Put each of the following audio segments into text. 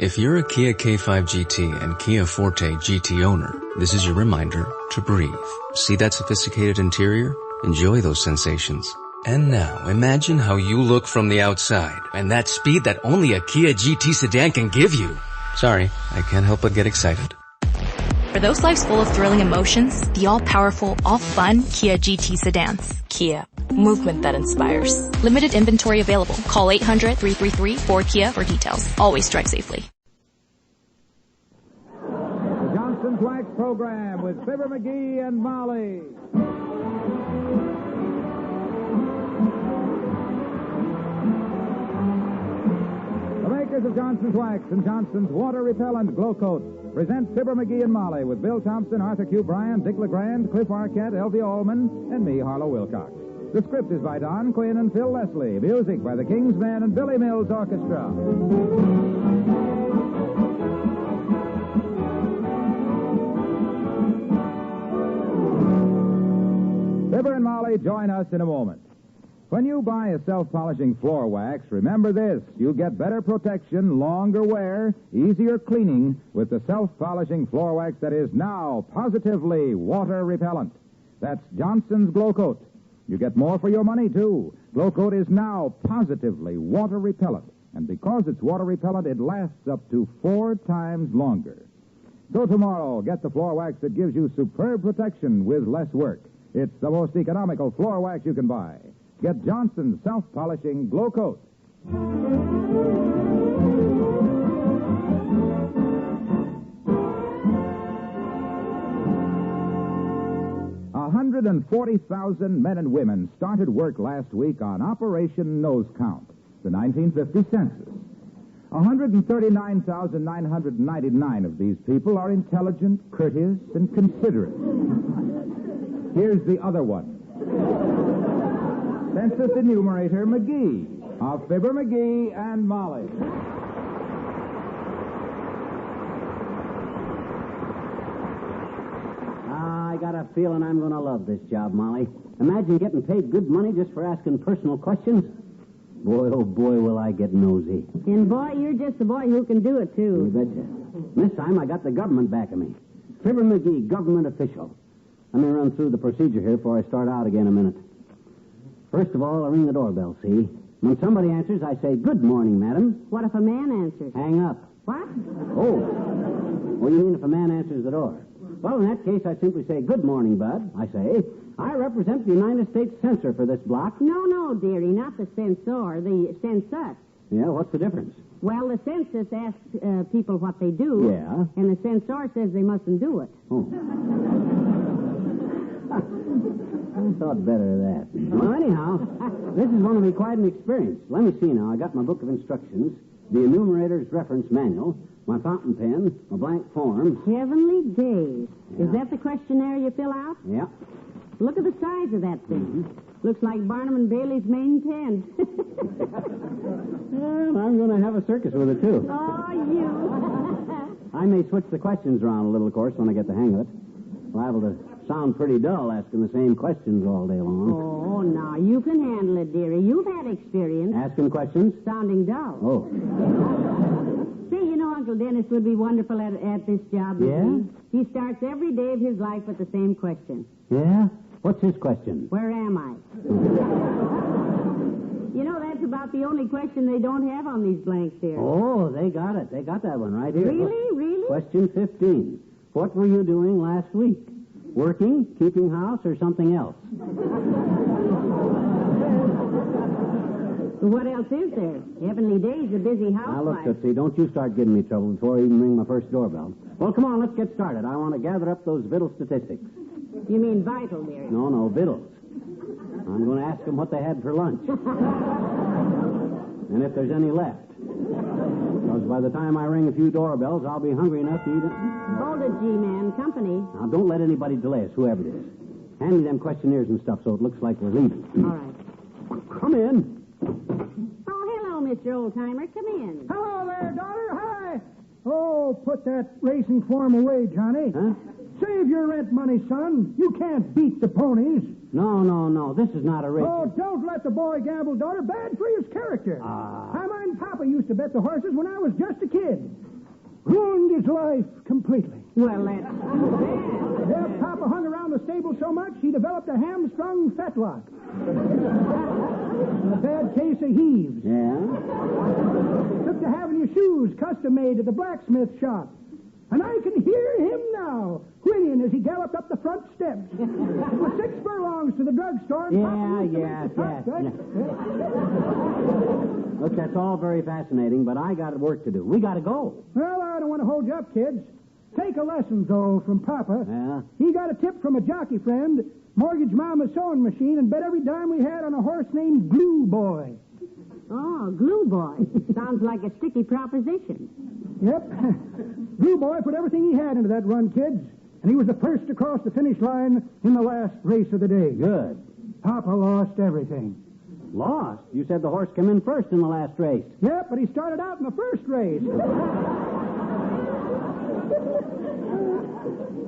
If you're a Kia K5 GT and Kia Forte GT owner, this is your reminder to breathe. See that sophisticated interior? Enjoy those sensations. And now, imagine how you look from the outside and that speed that only a Kia GT sedan can give you. Sorry, I can't help but get excited. For those lives full of thrilling emotions, the all-powerful, all-fun Kia GT sedans. Kia. Movement that inspires. Limited inventory available. Call 800-333-4KIA for details. Always drive safely. The Johnson's Wax Program with Fibber McGee and Molly. The makers of Johnson's Wax and Johnson's Water Repellent Glow Coat present Fibber McGee and Molly with Bill Thompson, Arthur Q. Bryan, Dick LeGrand, Cliff Arquette, Elvie Allman, and me, Harlow Wilcox. The script is by Don Quinn and Phil Leslie. Music by the King's Men and Billy Mills Orchestra. Fibber and Molly join us in a moment. When you buy a self-polishing floor wax, remember this. You get better protection, longer wear, easier cleaning with the self-polishing floor wax that is now positively water repellent. That's Johnson's Glow Coat. You get more for your money, too. Glow Coat is now positively water repellent. And because it's water repellent, it lasts up to 4 times longer. So tomorrow, get the floor wax that gives you superb protection with less work. It's the most economical floor wax you can buy. Get Johnson's self-polishing Glow Coat. 140,000 men and women started work last week on Operation Nose Count, the 1950 census. 139,999 of these people are intelligent, courteous, and considerate. Here's the other one. Census Enumerator McGee of Fibber McGee and Molly. I got a feeling I'm going to love this job, Molly. Imagine getting paid good money just for asking personal questions. Boy, oh boy, will I get nosy. And boy, you're just the boy who can do it, too. You betcha. This time I got the government backing me. Fibber McGee, government official. Let me run through the procedure here before I start out again a minute. First of all, I ring the doorbell, see? When somebody answers, I say, "Good morning, madam." What if a man answers? Hang up. What? Oh, you mean if a man answers the door? Well, in that case, I simply say, "Good morning, bud." I say, "I represent the United States censor for this block." No, dearie, not the censor, the census. Yeah, what's the difference? Well, the census asks people what they do. Yeah. And the censor says they mustn't do it. Oh. I thought better of that. Well, anyhow, this is going to be quite an experience. Let me see now. I got my book of instructions, the enumerator's reference manual, my fountain pen, a blank form. Heavenly days. Yeah. Is that the questionnaire you fill out? Yeah. Look at the size of that thing. Looks like Barnum and Bailey's main tent. Well, I'm going to have a circus with it, too. Oh, you. I may switch the questions around a little, of course, when I get the hang of it. Liable to sound pretty dull asking the same questions all day long. Oh, now, you can handle it, dearie. You've had experience. Asking questions? Sounding dull. Oh. Say, you know, Uncle Dennis would be wonderful at this job. Yeah? He starts every day of his life with the same question. Yeah? What's his question? Where am I? You know, that's about the only question they don't have on these blanks here. Oh, they got it. They got that one right here. Really? Really? Question 15. What were you doing last week? Working, keeping house, or something else? Well, what else is there? Heavenly days, a busy housewife. Now, look, Tootsie, don't you start giving me trouble before I even ring my first doorbell. Well, come on, let's get started. I want to gather up those victual statistics. You mean vital, dearie? No, victuals. I'm going to ask them what they had for lunch. And if there's any left. Because by the time I ring a few doorbells, I'll be hungry enough to eat it. Hold it, G-Man. Company. Now, don't let anybody delay us, whoever it is. Hand me them questionnaires and stuff so it looks like we're leaving. All right. Come in. Oh, hello, Mr. Oldtimer. Come in. Hello there, daughter. Hi. Oh, put that racing form away, Johnny. Huh? Save your rent money, son. You can't beat the ponies. No. This is not a race. Oh, don't let the boy gamble, daughter. Bad for his character. Mama and Papa used to bet the horses when I was just a kid. life completely. Well, that's... Yeah, Papa hung around the stable so much he developed a hamstrung fetlock. And a bad case of heaves. Yeah? Took to having your shoes custom made at the blacksmith shop. And I can hear him now, whinnying as he galloped up the front steps. With 6 furlongs to the drugstore. And Papa used to make the truck, right? Look, that's all very fascinating, but I got work to do. We got to go. Well, I don't want to hold you up, kids. Take a lesson, though, from Papa. Yeah? He got a tip from a jockey friend, mortgaged Mama's sewing machine, and bet every dime we had on a horse named Glue Boy. Oh, Glue Boy. Sounds like a sticky proposition. Yep. Glue Boy put everything he had into that run, kids, and he was the first to cross the finish line in the last race of the day. Good. Papa lost everything. Lost? You said the horse came in first in the last race. Yep, but he started out in the first race.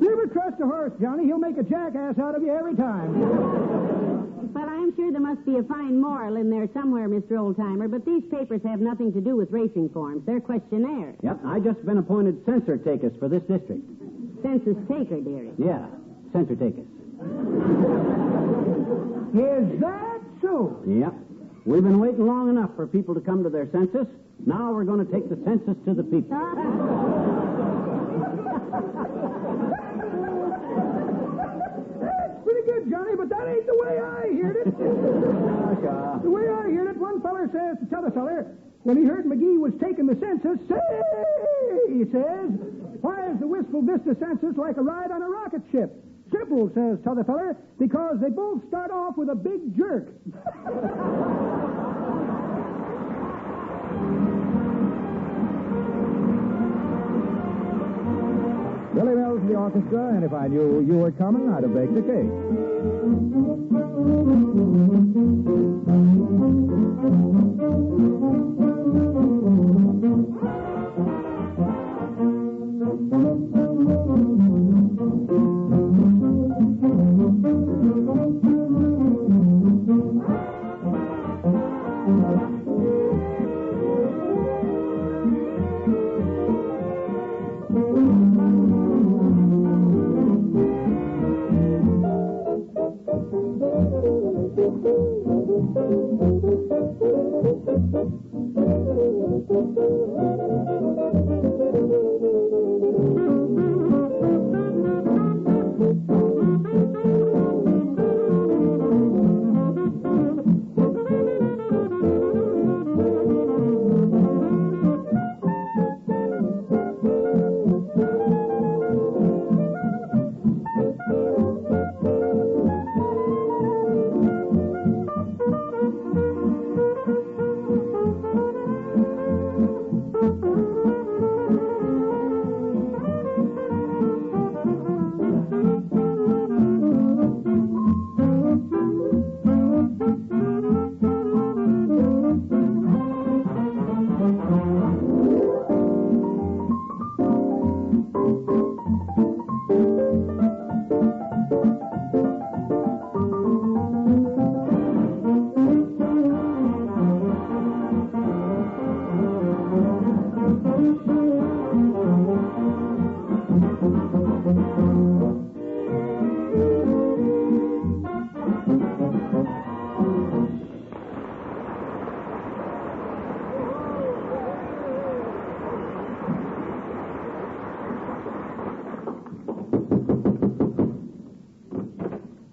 Never trust a horse, Johnny. He'll make a jackass out of you every time. Well, I'm sure there must be a fine moral in there somewhere, Mr. Oldtimer, but these papers have nothing to do with racing forms. They're questionnaires. Yep, I just been appointed censor takers for this district. Census taker, dearie. Yeah, censor takers. Is that so? Yep. We've been waiting long enough for people to come to their census. Now we're going to take the census to the people. That's pretty good, Johnny, but that ain't the way I heard it. The way I heard it, one feller says to t'other feller, when he heard McGee was taking the census, say, he says, why is the Wistful Vista census like a ride on a rocket ship? Simple, says t'other feller, because they both start off with a big jerk. Billy Mills and the orchestra, and if I knew you were coming, I'd have baked a cake.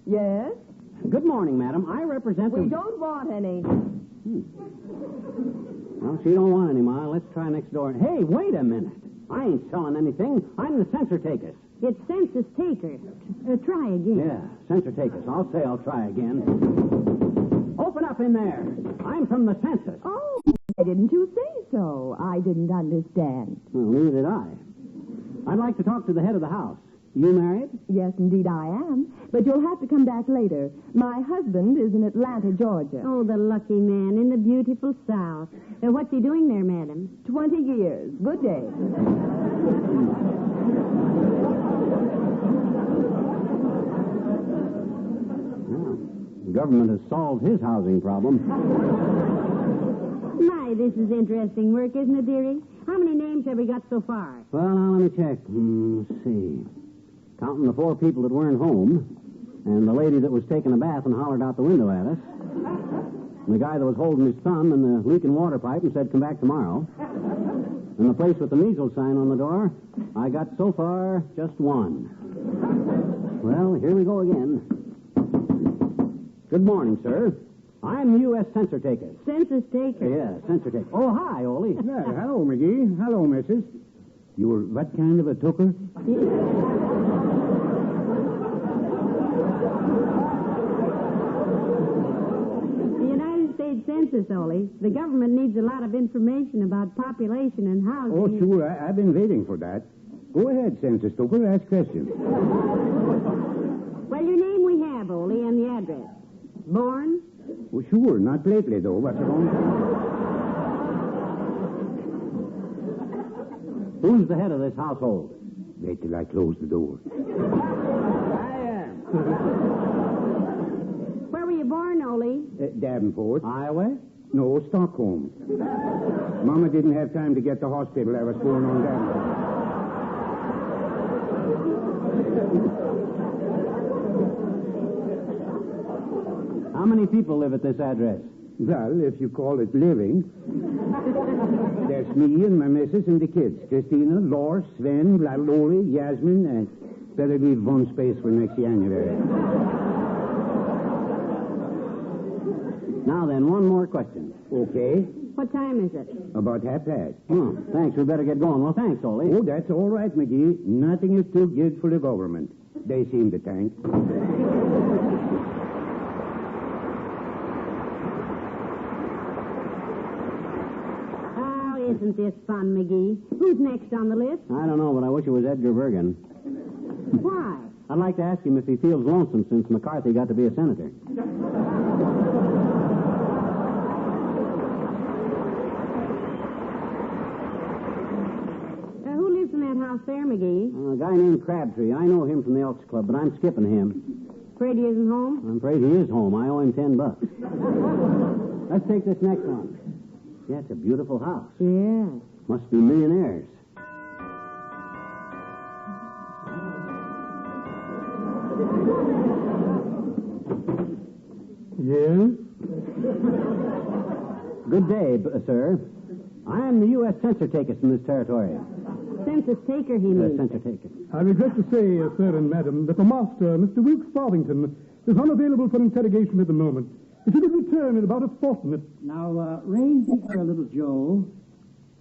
Yes? Good morning, madam. I represent We the... don't want any. Well, she don't want any, Ma. Let's try next door. Hey, wait a minute. I ain't selling anything. I'm the censor takers. It's census taker. Try again. Yeah, censor takers. I'll say I'll try again. Open up in there. I'm from the census. Oh, why didn't you say so? I didn't understand. Well, neither did I. I'd like to talk to the head of the house. You married? Yes, indeed I am. But you'll have to come back later. My husband is in Atlanta, Georgia. Oh, the lucky man in the beautiful South. What's he doing there, madam? 20 years. Good day. Well, the government has solved his housing problem. My, this is interesting work, isn't it, dearie? How many names have we got so far? Well, now, let me check. Let's see. Counting the 4 people that weren't home, and the lady that was taking a bath and hollered out the window at us, and the guy that was holding his thumb in the leaking water pipe and said, come back tomorrow, and the place with the measles sign on the door, I got so far just 1. Well, here we go again. Good morning, sir. I'm the U.S. Census taker. Census taker? Yeah, census taker. Oh, hi, Ole. Yeah, hello, McGee. Hello, missus. You're what kind of a tooker? The United States Census, Ole. The government needs a lot of information about population and housing. Oh, sure. I've been waiting for that. Go ahead, census tooker. Ask questions. Well, your name we have, Ole, and the address. Born? Oh, sure. Not lately, though. What's wrong? Who's the head of this household? Wait till I close the door. I am. Where were you born, Ole? Davenport. Iowa? No, Stockholm. Mama didn't have time to get to hospital. I was born on Davenport. How many people live at this address? Well, if you call it living. There's me and my missus and the kids. Christina, Lars, Sven, Loli, Yasmin, and better leave one space for next January. Now then, one more question. Okay. What time is it? About past. Oh, thanks. We better get going. Well, thanks, Ole. Oh, that's all right, McGee. Nothing is too good for the government. They seem to think. Isn't this fun, McGee? Who's next on the list? I don't know, but I wish it was Edgar Bergen. Why? I'd like to ask him if he feels lonesome since McCarthy got to be a senator. Who lives in that house there, McGee? A guy named Crabtree. I know him from the Elks Club, but I'm skipping him. Afraid he isn't home? I'm afraid he is home. I owe him $10. Let's take this next one. Yeah, it's a beautiful house. Yeah. Must be millionaires. Yes? Good day, sir. I am the U.S. Census taker in this territory. Census taker, he means. Census taker. I regret to say, sir and madam, that the master, Mr. Wilkes Farthington, is unavailable for interrogation at the moment. If you could return in about a fortnight. Now, raise the air a little, Joe.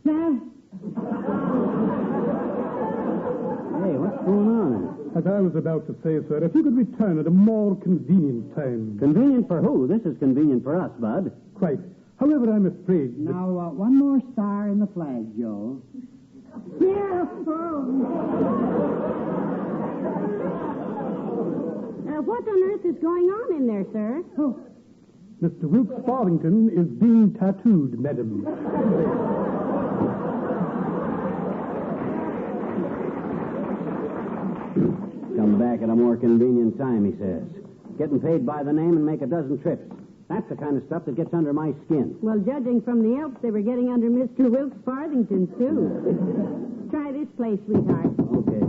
Hey, what's going on? As I was about to say, sir, if you could return at a more convenient time. Convenient for who? This is convenient for us, Bud. Quite. However, I'm afraid that... Now, one more star in the flag, Joe. Yeah. What on earth is going on in there, sir? Oh, Mr. Wilkes Farthington is being tattooed, madam. Come back at a more convenient time, he says. Getting paid by the name and make a dozen trips. That's the kind of stuff that gets under my skin. Well, judging from the Elks, they were getting under Mr. Wilkes Farthington, too. Try this place, sweetheart. Okay.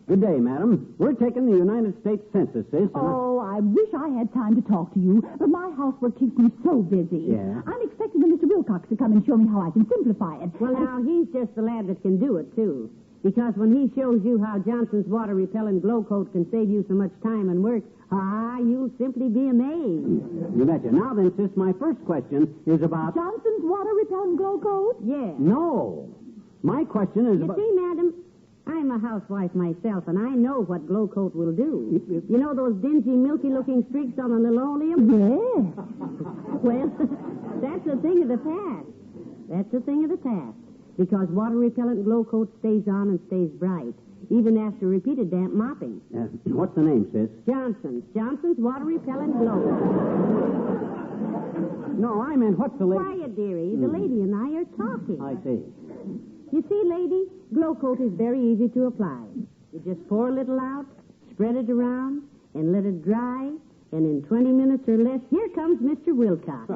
Good day, madam. We're taking the United States Census, sis. Oh, I wish I had time to talk to you, but my housework keeps me so busy. Yeah? I'm expecting the Mr. Wilcox to come and show me how I can simplify it. Well, now, he's just the lad that can do it, too. Because when he shows you how Johnson's water-repellent glow coat can save you so much time and work, you'll simply be amazed. You betcha. Now then, sis, my first question is about... Johnson's water-repellent glow coat? Yes. No. My question is about... You see, madam, I'm a housewife myself, and I know what glow coat will do. You know those dingy, milky-looking streaks on the linoleum? Yes. Well, that's a thing of the past. That's a thing of the past. Because water-repellent glow coat stays on and stays bright, even after repeated damp mopping. What's the name, sis? Johnson's water-repellent glow coat. No, I meant what's the lady... Quiet, dearie. The lady and I are talking. I see. You see, lady, glow coat is very easy to apply. You just pour a little out, spread it around, and let it dry, and in 20 minutes or less, here comes Mr. Wilcox.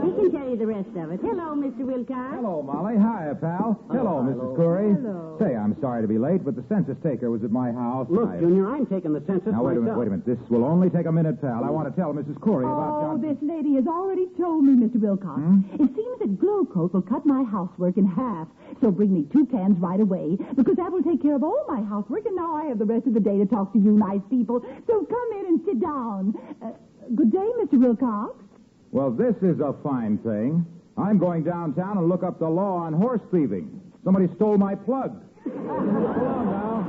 He can tell you the rest of it. Hello, Mr. Wilcox. Hello, Molly. Hi, pal. Hello, Mrs. Curry. Hello. Say, I'm sorry to be late, but the census taker was at my house. Look, Junior, I'm taking the census Now, wait a minute. This will only take a minute, pal. I want to tell Mrs. Curry about John... this lady has already told me, Mr. Wilcox. It seems that Glowcoat will cut my housework in half. So bring me 2 cans right away, because that will take care of all my housework, and now I have the rest of the day to talk to you nice people. So come in and sit down. Good day, Mr. Wilcox. Well, this is a fine thing. I'm going downtown and look up the law on horse thieving. Somebody stole my plug. Go on now.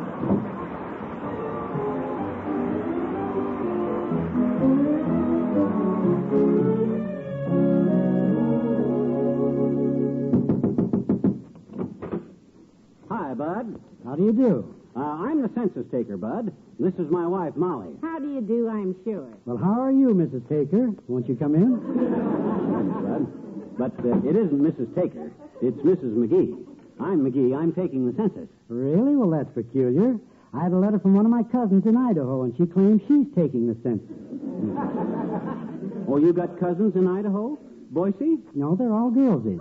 Hi, Bud. How do you do? I'm the census taker, Bud. This is my wife, Molly. How do you do, I'm sure. Well, how are you, Mrs. Taker? Won't you come in? Thanks, Bud. But it isn't Mrs. Taker. It's Mrs. McGee. I'm McGee. I'm taking the census. Really? Well, that's peculiar. I had a letter from one of my cousins in Idaho, and she claims she's taking the census. Oh, you got cousins in Idaho? Boise? No, they're all girlsies.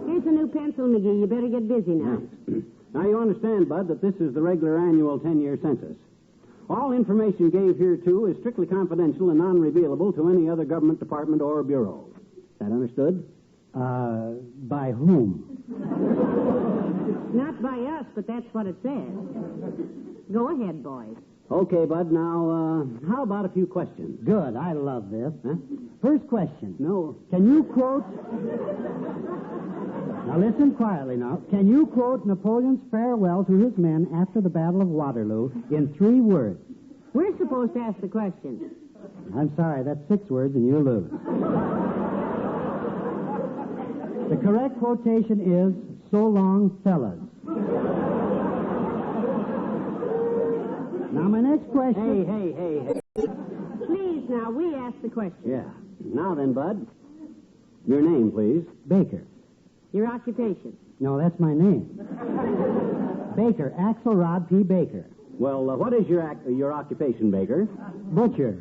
Here's a new pencil, McGee. You better get busy now. Now, you understand, Bud, that this is the regular annual 10-year census. All information gave hereto is strictly confidential and non-revealable to any other government department or bureau. Is that understood? By whom? Not by us, but that's what it says. Go ahead, boys. Okay, Bud. Now, how about a few questions? Good. I love this. Huh? First question. No. Can you quote... Now, listen quietly now. Can you quote Napoleon's farewell to his men after the Battle of Waterloo in 3 words? We're supposed to ask the question. I'm sorry, that's 6 words and you lose. The correct quotation is, "So long, fellas." Now, my next question... Hey. Please, now, we ask the question. Yeah. Now then, Bud. Your name, please. Baker. Your occupation. No, that's my name. Baker, Axelrod P. Baker. Well, what is your occupation, Baker? Butcher.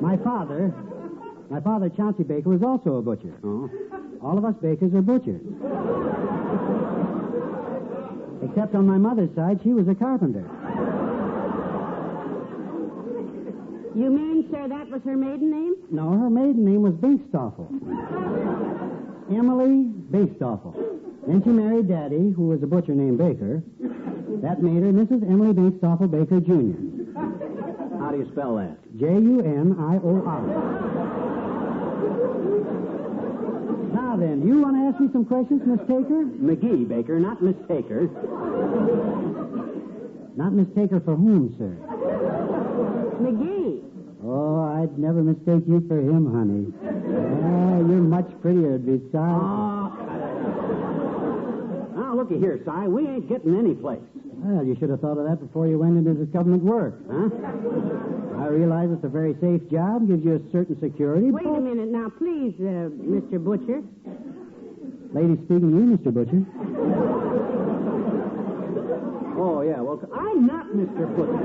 My father, Chauncey Baker, was also a butcher. Oh. All of us Bakers are butchers. Except on my mother's side, she was a carpenter. You mean, sir, that was her maiden name? No, her maiden name was Binkstoffel. Emily Binkstoffel. Then she married Daddy, who was a butcher named Baker. That made her Mrs. Emily Binkstoffel Baker, Jr. How do you spell that? Junior. Now then, do you want to ask me some questions, Miss Taker? McGee, Baker, not Miss Taker. Not Miss Taker for whom, sir? McGee. Oh, I'd never mistake you for him, honey. You're much prettier besides. Oh, now, looky here, Si. We ain't getting any place. Well, you should have thought of that before you went into this government work. Huh? I realize it's a very safe job, gives you a certain security. Wait a minute now, please, Mr. Butcher. Lady speaking to you, Mr. Butcher. Oh, yeah, well, I'm not Mr. Butcher.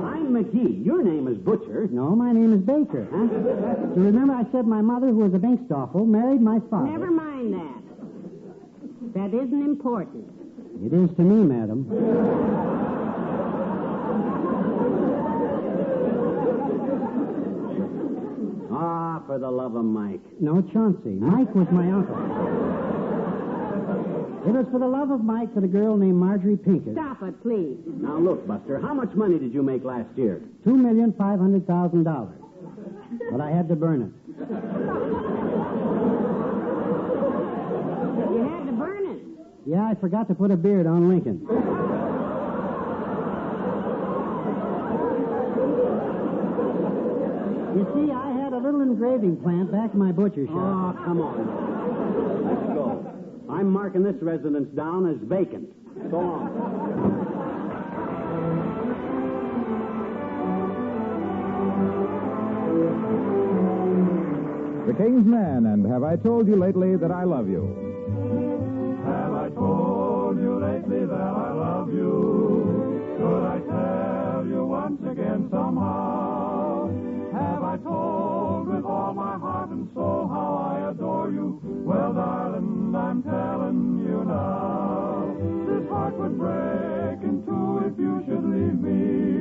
I'm McGee. Your name is Butcher. No, my name is Baker. Huh? You remember I said my mother, who was a Binkstoffel, married my father. Never mind that. That isn't important. It is to me, madam. Ah, for the love of Mike. No, Chauncey. Mike was my uncle. It was for the love of Mike that a girl named Marjorie Pinkett. Stop it, please. Now, look, Buster, how much money did you make last year? $2,500,000. But I had to burn it. You had to burn it. Yeah, I forgot to put a beard on Lincoln. You see, I had a little engraving plant back in my butcher shop. Oh, come on. Let's go. I'm marking this residence down as vacant. So long. The King's Men, and Have I Told You Lately That I Love You? Have I told you lately that I love you? Should I tell you once again? somehow. Have I told with all my heart and soul how I adore you? Well, darling, I'm telling you now. This heart would break in two if you should leave me.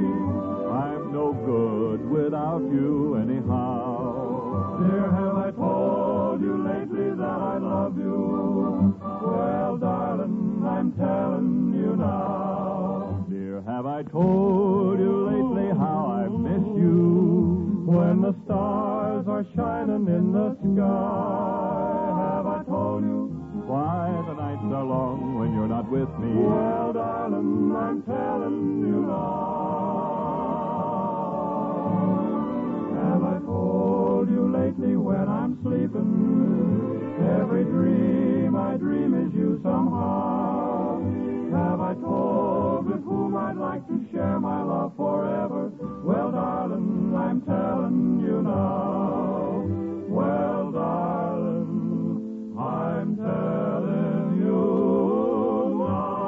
I'm no good without you anyhow. Dear, have I told you lately that I love you? Well, darling, I'm telling you now. Dear, have I told you lately how I miss you? When the stars are shining in the sky, have I told you why the nights are long when you're not with me? Well, darling, I'm telling you now. Have I told you lately when I'm sleeping? Every dream I dream is you somehow. Have I told with whom I'd like to share my love forever? Well, darling, I'm telling you now. Well, darling, I'm telling you now.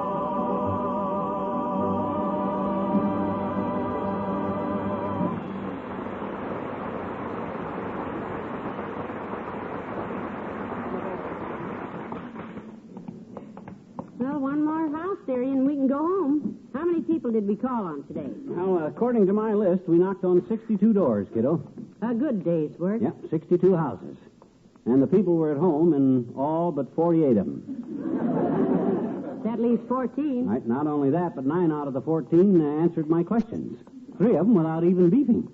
Well, one more house, dearie, and we can go home. How many people did we call on today? Well, according to my list, we knocked on 62 doors, kiddo. A good day's work. Yep, 62 houses. And the people were at home in all but 48 of them. That leaves 14. Right, not only that, but 9 out of the 14 answered my questions. 3 of them without even beeping.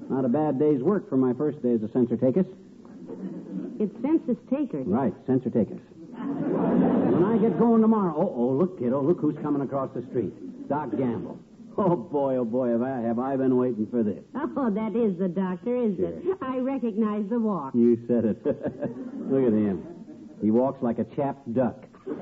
Not a bad day's work for my first day as a censor takers. It's census takers. Right, censor takers. When I get going tomorrow... Oh, look, kiddo, look who's coming across the street. Doc Gamble. Oh, boy, have I been waiting for this. Oh, that is the doctor, isn't it? I recognize the walk. You said it. Look at him. He walks like a chapped duck. Hey,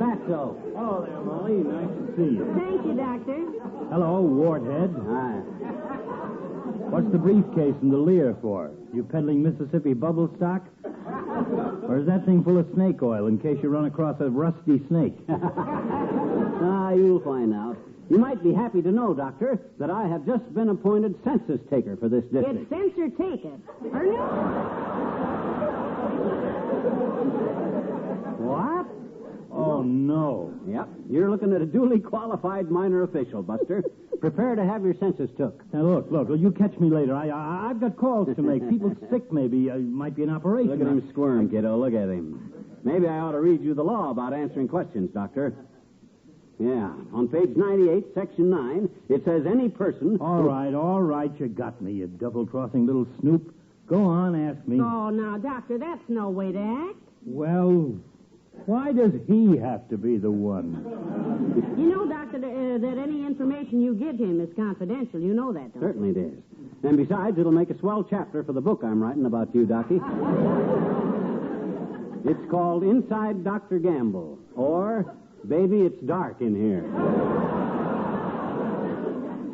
Fatso. Hello there, Molly. Nice to see you. Thank you, doctor. Hello, Wardhead. Hi. What's the briefcase and the leer for? You peddling Mississippi bubble stock? Or is that thing full of snake oil in case you run across a rusty snake? You'll find out. You might be happy to know, Doctor, that I have just been appointed census taker for this district. It's censor taker. Or no? What? Oh, no. Yep. You're looking at a duly qualified minor official, Buster. Prepare to have your census took. Now, look, you catch me later. I've got calls to make. People sick, maybe. Might be an operation. Look at him squirm, kiddo. Look at him. Maybe I ought to read you the law about answering questions, Doctor. Yeah. On page 98, section 9, it says any person... All right. You got me, you double-crossing little snoop. Go on, ask me. Oh, now, doctor, that's no way to act. Well... why does he have to be the one? You know, doctor, that any information you give him is confidential. You know that, don't you? Certainly it is. And besides, it'll make a swell chapter for the book I'm writing about you, Docky. It's called Inside Dr. Gamble, or Baby, It's Dark in Here.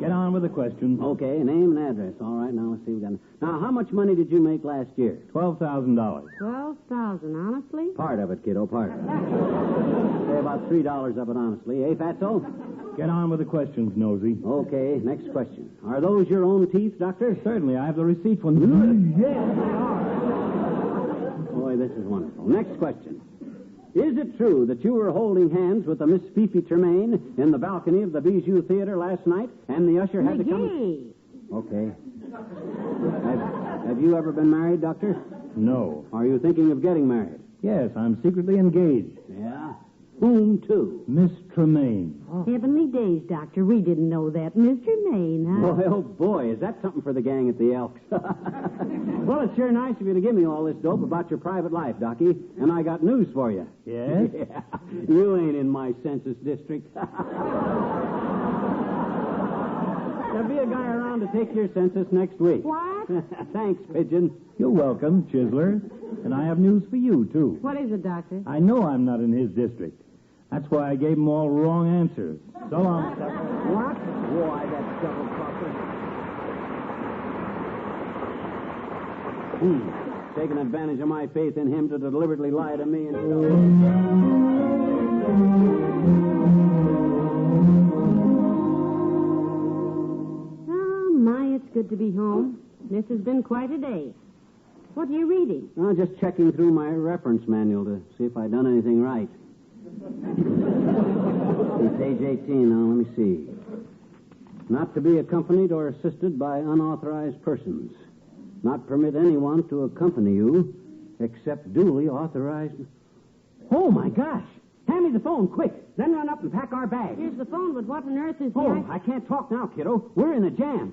Get on with the questions. Okay, name and address. All right, now let's see. Now, how much money did you make last year? $12,000. $12,000, honestly? Part of it, kiddo, part of it. Say about $3 of it, honestly. Eh, Fatso? Get on with the questions, Nosy. Okay, next question. Are those your own teeth, Doctor? Certainly. I have the receipt for them. Yes, they are. Boy, this is wonderful. Next question. Is it true that you were holding hands with the Miss Fifi Tremaine in the balcony of the Bijou Theater last night, and the usher had to come... McGee! Okay. Have you ever been married, Doctor? No. Are you thinking of getting married? Yes, I'm secretly engaged. Yeah? Whom to? Miss Tremaine. Oh. Heavenly days, doctor. We didn't know that. Miss Tremaine, huh? Boy, oh, boy, is that something for the gang at the Elks. Well, it's sure nice of you to give me all this dope about your private life, Docky. And I got news for you. Yes? Yeah. You ain't in my census district. There'll be a guy around to take your census next week. What? Thanks, Pigeon. You're welcome, Chiseler. And I have news for you, too. What is it, doctor? I know I'm not in his district. That's why I gave him all wrong answers. So long, sucker. What? Why, that double-crosser. taking advantage of my faith in him to deliberately lie to me and Oh, my, it's good to be home. This has been quite a day. What are you reading? I'm just checking through my reference manual to see if I've done anything right. Page 18, now, let me see. Not to be accompanied or assisted by unauthorized persons. Not permit anyone to accompany you except duly authorized. Oh, my gosh! Hand me the phone, quick. Then run up and pack our bags. Here's the phone, but what on earth is the... Oh, I can't talk now, kiddo. We're in a jam.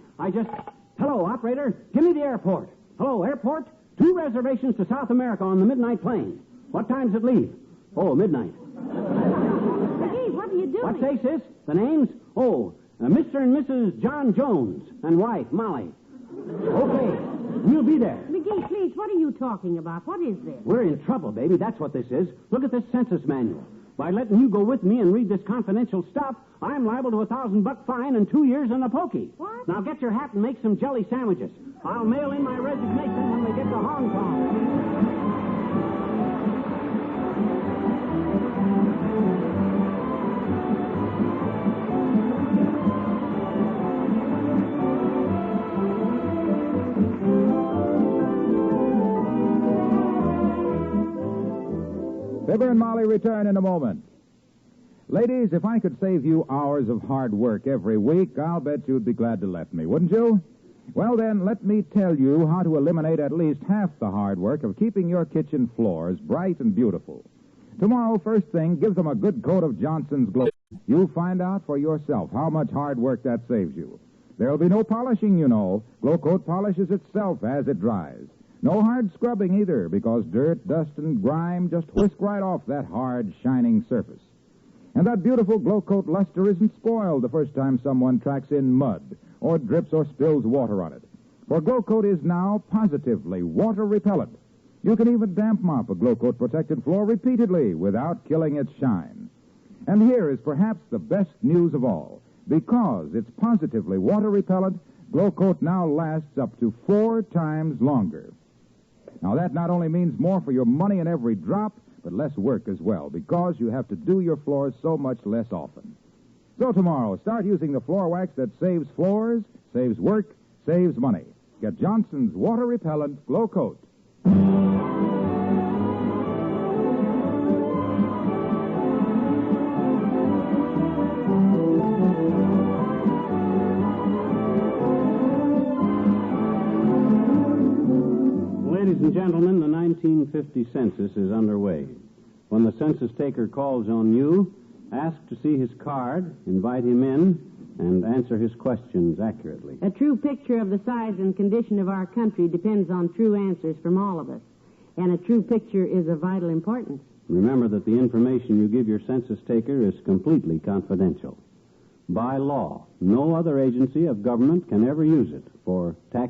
Hello, operator. Give me the airport. Hello, airport. 2 reservations to South America on the midnight plane. What time's it leave? Oh, midnight. McGee, what are you doing? What say, sis? The names? Oh, Mr. and Mrs. John Jones and wife, Molly. Okay, we'll be there. McGee, please, what are you talking about? What is this? We're in trouble, baby. That's what this is. Look at this census manual. By letting you go with me and read this confidential stuff, I'm liable to a $1,000 fine and 2 years in the pokey. What? Now get your hat and make some jelly sandwiches. I'll mail in my resignation when we get to Hong Kong. Fibber and Molly return in a moment. Ladies, if I could save you hours of hard work every week, I'll bet you'd be glad to let me, wouldn't you? Well, then, let me tell you how to eliminate at least half the hard work of keeping your kitchen floors bright and beautiful. Tomorrow, first thing, give them a good coat of Johnson's Glow. You'll find out for yourself how much hard work that saves you. There'll be no polishing, you know. Glow Coat polishes itself as it dries. No hard scrubbing either, because dirt, dust, and grime just whisk right off that hard, shining surface. And that beautiful Glow Coat luster isn't spoiled the first time someone tracks in mud or drips or spills water on it. For Glow Coat is now positively water repellent. You can even damp mop a Glow Coat protected floor repeatedly without killing its shine. And here is perhaps the best news of all. Because it's positively water repellent, Glow Coat now lasts up to 4 times longer. Now, that not only means more for your money in every drop, but less work as well, because you have to do your floors so much less often. So tomorrow, start using the floor wax that saves floors, saves work, saves money. Get Johnson's water-repellent Glow Coat. Ladies and gentlemen, the 1950 census is underway. When the census taker calls on you, ask to see his card, invite him in, and answer his questions accurately. A true picture of the size and condition of our country depends on true answers from all of us. And a true picture is of vital importance. Remember that the information you give your census taker is completely confidential. By law, no other agency of government can ever use it for tax